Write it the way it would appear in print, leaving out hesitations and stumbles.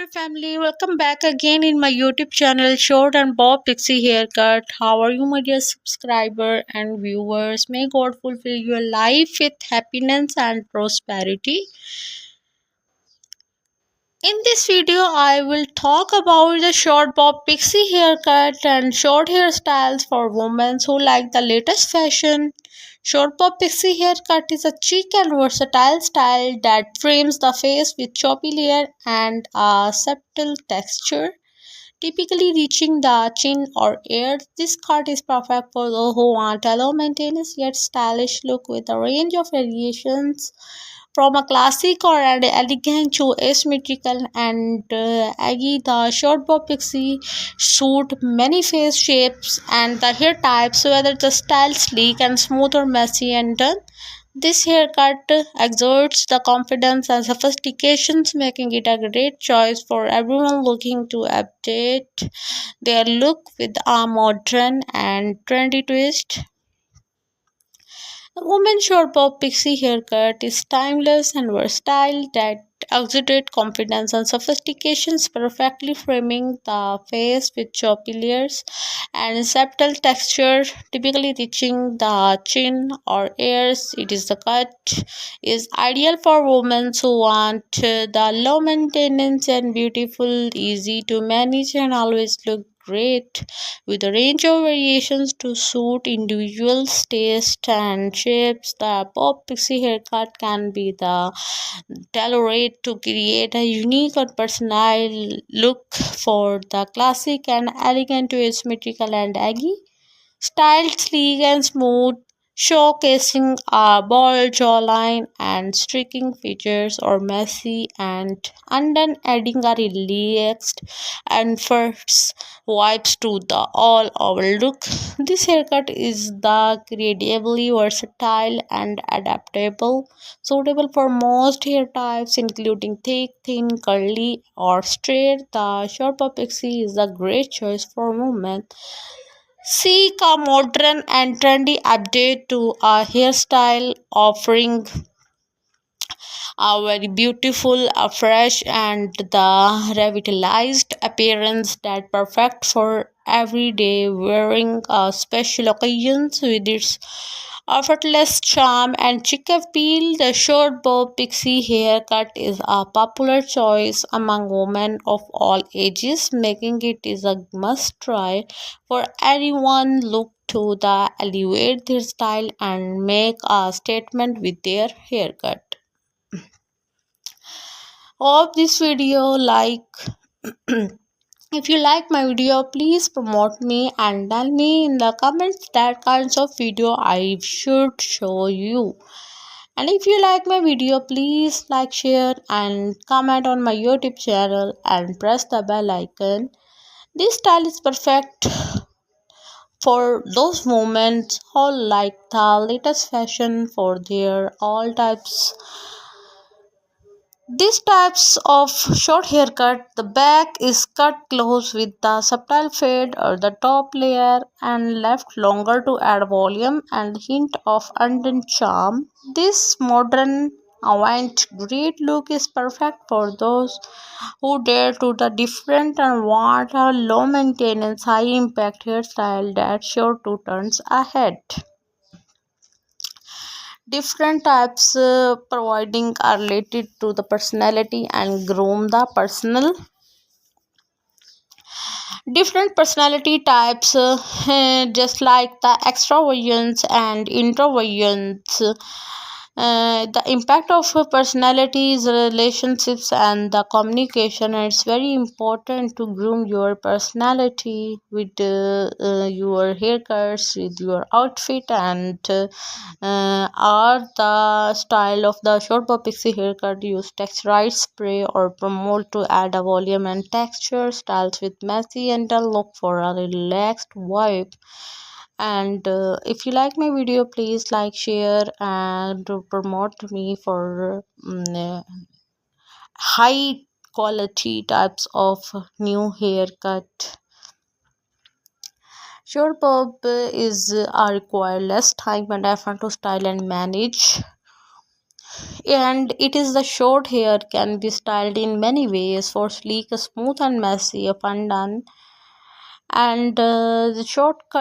my family, welcome back again in my YouTube channel Short and Bob Pixie Haircut. How are you, my dear subscriber and viewers? May God fulfill your life with happiness and prosperity. In this video, I will talk about the short bob pixie haircut and short hairstyles for women who like the latest fashion. Short bob pixie haircut is a chic and versatile style that frames the face with choppy hair and a subtle texture, typically reaching the chin or ears. This cut is perfect for those who want a low maintenance yet stylish look with a range of variations from a classic or an elegant to asymmetrical and aggy. The short bob pixie suit many face shapes and the hair types, whether the style sleek and smooth or messy and done. This haircut exerts the confidence and sophistications, making it a great choice for everyone looking to update their look with a modern and trendy twist. The woman's short bob pixie haircut is timeless and versatile that exuded confidence and sophistications, perfectly framing the face with choppy layers and subtle texture, typically reaching the chin or ears. It is the cut is ideal for women who want the low maintenance and beautiful, easy to manage, and always look great, with a range of variations to suit individuals' taste and shapes. The pop pixie haircut can be the tailored to create a unique or personal look for the classic and elegant to asymmetrical and aggy. Styled sleek and smooth, showcasing a bold jawline and streaking features, or messy and undone, adding a relaxed and fresh vibes to the all-over look. This haircut is the incredibly versatile and adaptable, suitable for most hair types, including thick, thin, curly, or straight. The short bob pixie is a great choice for women seek a modern and trendy update to a hairstyle, offering a very beautiful, fresh, and the revitalized appearance that perfect for everyday wearing, special occasions. With its effortless charm and chic appeal, the short bob pixie haircut is a popular choice among women of all ages, making it is a must try for anyone look to the elevate their style and make a statement with their haircut. Hope this video like if you like my video, please promote me and tell me in the comments that kinds of video I should show you. And if you like my video, please like, share and comment on my YouTube channel and press the bell icon. This style is perfect for those moments who like the latest fashion for their all types. These types of short haircut, the back is cut close with the subtle fade or the top layer and left longer to add volume and hint of undone charm. This modern avant-garde look is perfect for those who dare to the different and want a low maintenance, high impact hairstyle that's sure to turns ahead. Different types providing are related to the personality and groom the personal. Different personality types, just like the extroversions and introversions, the impact of personalities, relationships, and the communication. It's very important to groom your personality with your haircuts, with your outfit, and are the style of the short bob pixie haircut. Use texturized spray or promote to add a volume and texture. Styles with messy and a look for a relaxed vibe. And if you like my video, please like, share and promote me for high quality types of new haircut. Short bob is require less time and effort to style and manage. And it is the short hair can be styled in many ways, for sleek, smooth and messy, up and down. And the short cut